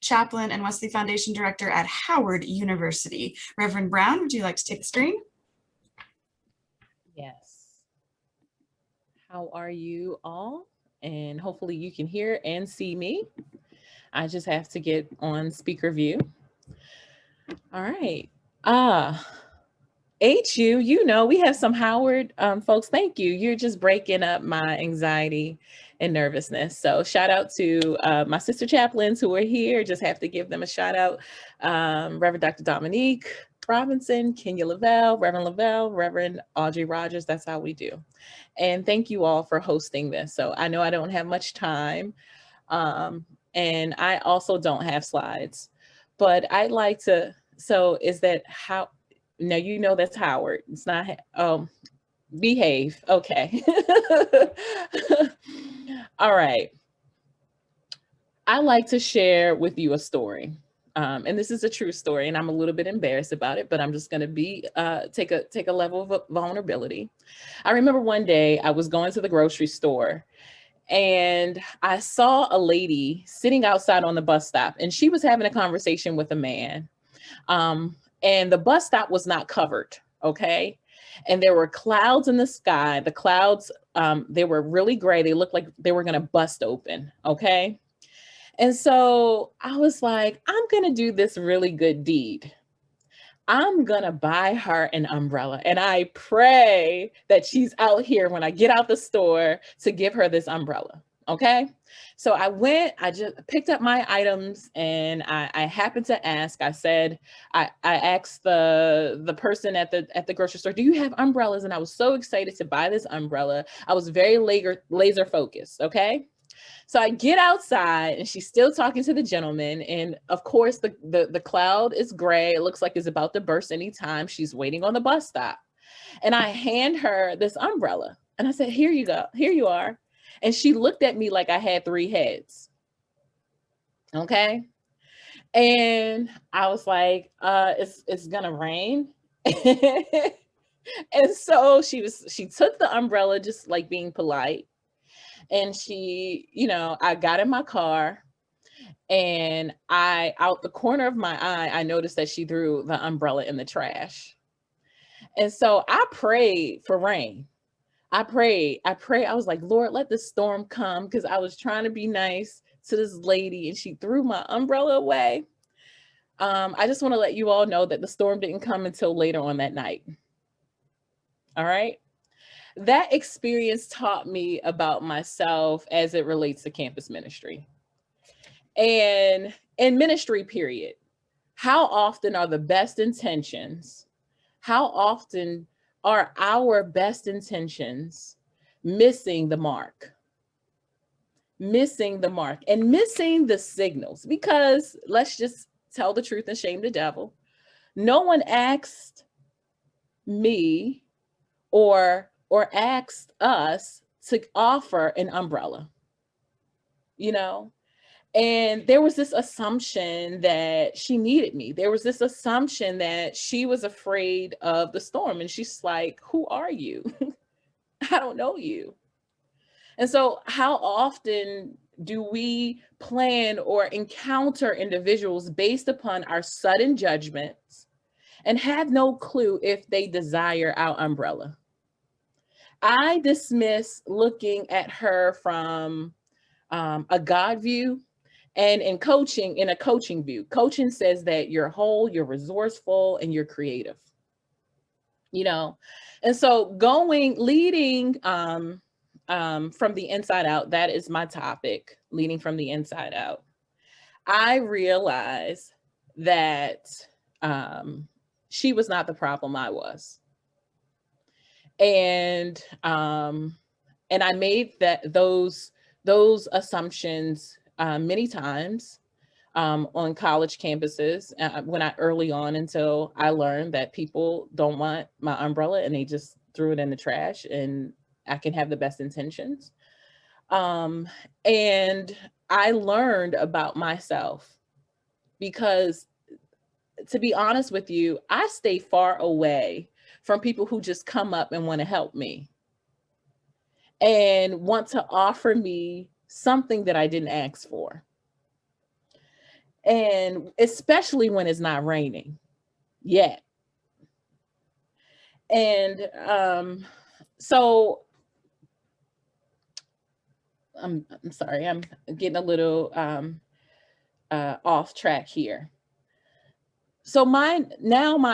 Chaplain and Wesley Foundation Director at Howard University. Reverend Brown, would you like to take the screen? Yes. How are you all? And hopefully you can hear and see me. I just have to get on speaker view. All right. HU, we have some Howard folks. Thank you. You're just breaking up my anxiety and nervousness. So shout out to my sister chaplains who are here. Just have to give them a shout out. Reverend Dr. Dominique Robinson, Kenya Lavelle, Reverend Audrey Rogers. That's how we do. And thank you all for hosting this. So I know I don't have much time. And I also don't have slides, but I'd like to, so is that how, now that's Howard. It's not, behave. Okay. All right. I like to share with you a story. And this is a true story, and I'm a little bit embarrassed about it, but I'm just going to be take a level of vulnerability. I remember one day I was going to the grocery store, and I saw a lady sitting outside on the bus stop, and she was having a conversation with a man. And the bus stop was not covered, okay? And there were clouds in the sky. The clouds, they were really gray. They looked like they were going to bust open, okay? And so I was like, I'm going to do this really good deed. I'm going to buy her an umbrella. And I pray that she's out here when I get out the store to give her this umbrella. Okay. So I just picked up my items, and I happened to ask, I asked the person at the grocery store, do you have umbrellas? And I was so excited to buy this umbrella. I was very laser focused. Okay. So I get outside, and she's still talking to the gentleman. And of course, the cloud is gray. It looks like it's about to burst anytime. She's waiting on the bus stop. And I hand her this umbrella. And I said, here you go. Here you are. And she looked at me like I had three heads. Okay. And I was like, it's gonna rain. And so she took the umbrella, just like being polite. And I got in my car, and out the corner of my eye, I noticed that she threw the umbrella in the trash. And so I prayed for rain. I prayed. I was like, Lord, let the storm come, because I was trying to be nice to this lady, and she threw my umbrella away. I just want to let you all know that the storm didn't come until later on that night. All right. That experience taught me about myself as it relates to campus ministry. And in ministry, period, how often are the best intentions, how often are our best intentions missing the mark? Missing the mark and missing the signals, because let's just tell the truth and shame the devil. No one asked me or asked us to offer an umbrella, and there was this assumption that she needed me. There was this assumption that she was afraid of the storm, and she's like, who are you? I don't know you. And so how often do we plan or encounter individuals based upon our sudden judgments and have no clue if they desire our umbrella? I dismiss looking at her from a God view, and in a coaching view. Coaching says that you're whole, you're resourceful, and you're creative. And so leading from the inside out, that is my topic, leading from the inside out. I realized that she was not the problem, I was. And I made those assumptions many times on college campuses early on, until I learned that people don't want my umbrella, and they just threw it in the trash, and I can have the best intentions. And I learned about myself, because to be honest with you, I stay far away from people who just come up and want to help me and want to offer me something that I didn't ask for. And especially when it's not raining yet. And so I'm sorry, I'm getting a little off track here. So my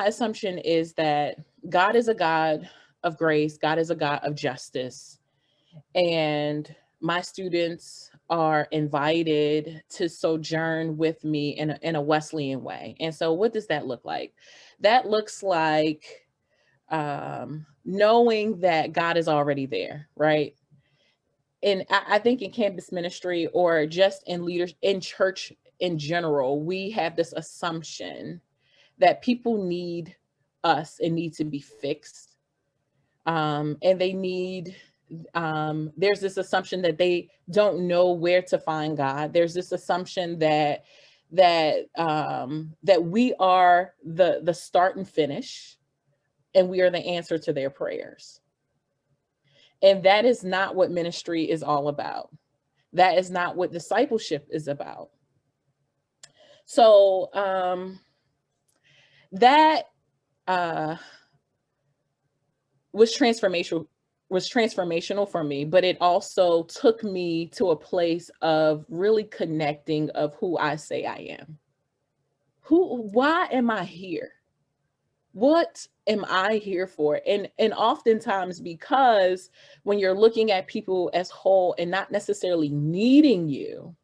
assumption is that God is a God of grace, God is a God of justice, and my students are invited to sojourn with me in a Wesleyan way. And so what does that look like? That looks like knowing that God is already there, right? And I think in campus ministry or just in leaders in church in general, we have this assumption that people need us and need to be fixed. And they need, there's this assumption that they don't know where to find God. There's this assumption that we are the start and finish, and we are the answer to their prayers. And that is not what ministry is all about. That is not what discipleship is about. So that was transformational for me, but it also took me to a place of really connecting of who I say I am. Why am I here? What am I here for? And oftentimes, because when you're looking at people as whole and not necessarily needing you,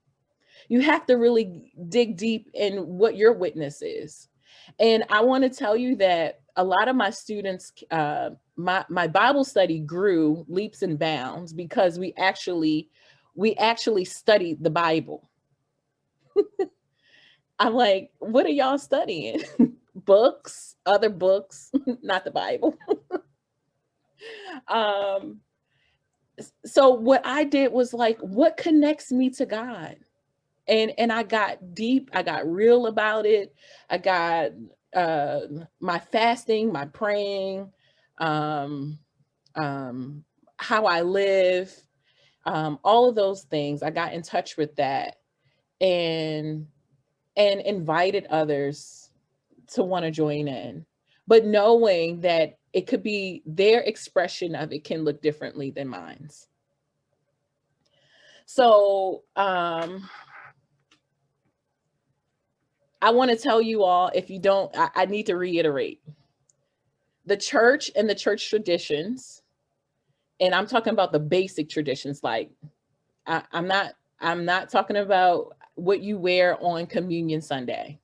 you have to really dig deep in what your witness is. And I want to tell you that a lot of my students, my Bible study grew leaps and bounds because we actually studied the Bible. I'm like, what are y'all studying? Books, other books, not the Bible. So what I did was like, what connects me to God? And I got deep, I got real about it. I got my fasting, my praying, how I live, all of those things. I got in touch with that and invited others to want to join in, but knowing that it could be their expression of it can look differently than mine's. So I want to tell you all, if you don't, I need to reiterate the church and the church traditions. And I'm talking about the basic traditions. Like I'm not talking about what you wear on Communion Sunday.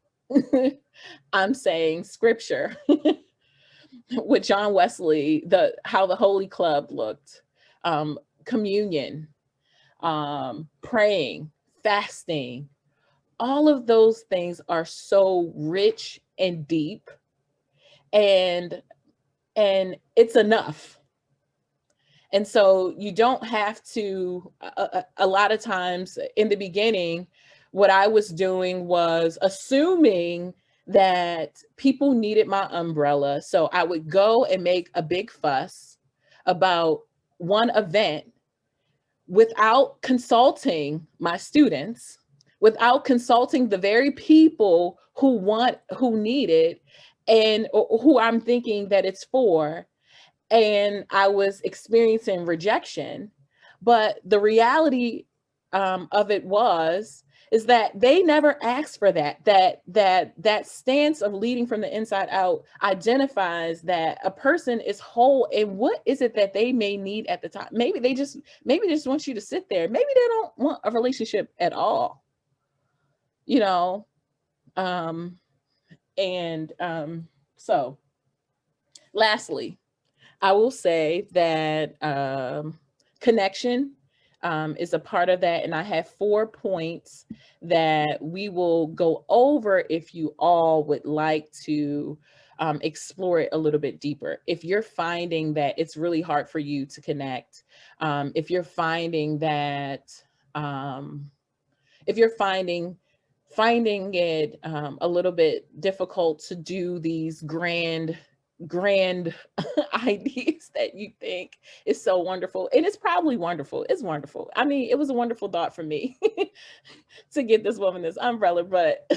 I'm saying scripture with John Wesley, how the Holy Club looked, communion, praying, fasting. All of those things are so rich and deep, and it's enough. And so you don't have to, a lot of times in the beginning, what I was doing was assuming that people needed my umbrella. So I would go and make a big fuss about one event without consulting my students, without consulting the very people who need it, and who I'm thinking that it's for. And I was experiencing rejection. But the reality of it is that they never asked for that. That stance of leading from the inside out identifies that a person is whole, and what is it that they may need at the time. Maybe they just want you to sit there. Maybe they don't want a relationship at all, you know. So lastly, I will say that connection is a part of that. And I have 4 points that we will go over if you all would like to explore it a little bit deeper. If you're finding that it's really hard for you to connect, if you're finding that, if you're finding it a little bit difficult to do these grand grand ideas that you think is so wonderful. And it's probably wonderful. It's wonderful. I mean, it was a wonderful thought for me to get this woman this umbrella, but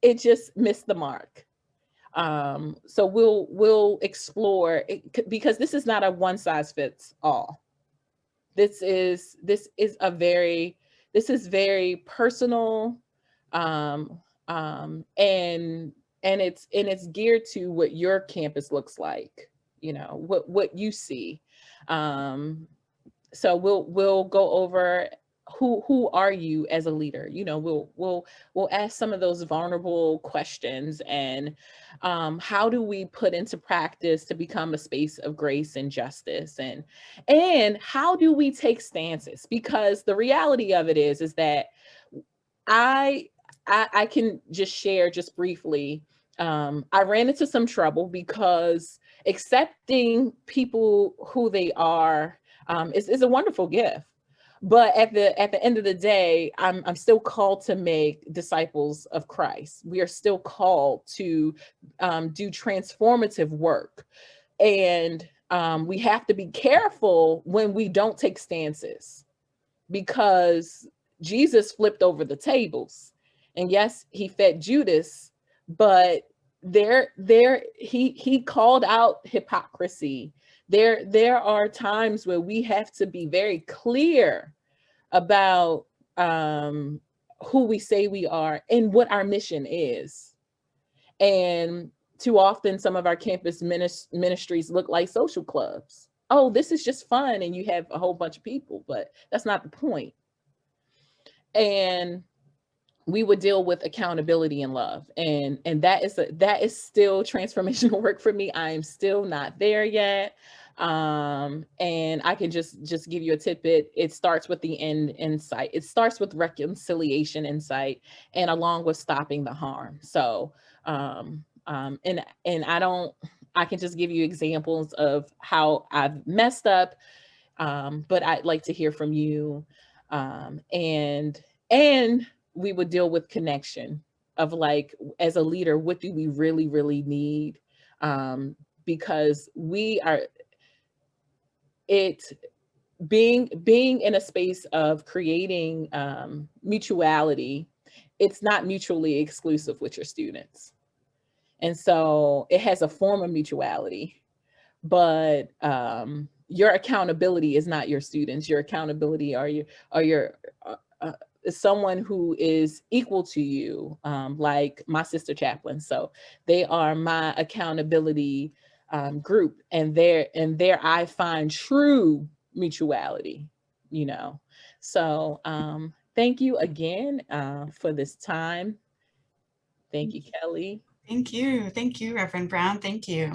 it just missed the mark. So we'll explore it, because this is not a one size fits all. This is very personal, um, and it's geared to what your campus looks like, what you see. So we'll go over who are you as a leader. We'll ask some of those vulnerable questions, and how do we put into practice to become a space of grace and justice, and how do we take stances, because the reality of it is that I can just share just briefly. I ran into some trouble because accepting people who they are is a wonderful gift. But at the end of the day, I'm still called to make disciples of Christ. We are still called to do transformative work, and we have to be careful when we don't take stances, because Jesus flipped over the tables. And yes, he fed Judas, but he called out hypocrisy. There are times where we have to be very clear about who we say we are and what our mission is. And too often, some of our campus ministries look like social clubs. Oh, this is just fun, and you have a whole bunch of people, but that's not the point. And we would deal with accountability and love, and that is still transformational work for me. I am still not there yet. And I can just give you a tidbit. It starts with the end insight. It starts with reconciliation insight, and along with stopping the harm. So and I can just give you examples of how I've messed up, but I'd like to hear from you. And we would deal with connection of, like, as a leader, what do we really, really need? Because being in a space of creating mutuality, it's not mutually exclusive with your students. And so it has a form of mutuality, but your accountability is not your students. Your accountability are your someone who is equal to you, like my sister chaplain. So they are my accountability group, and there I find true mutuality. So thank you again for this time. Thank you, Kelly. Thank you, Reverend Brown. Thank you.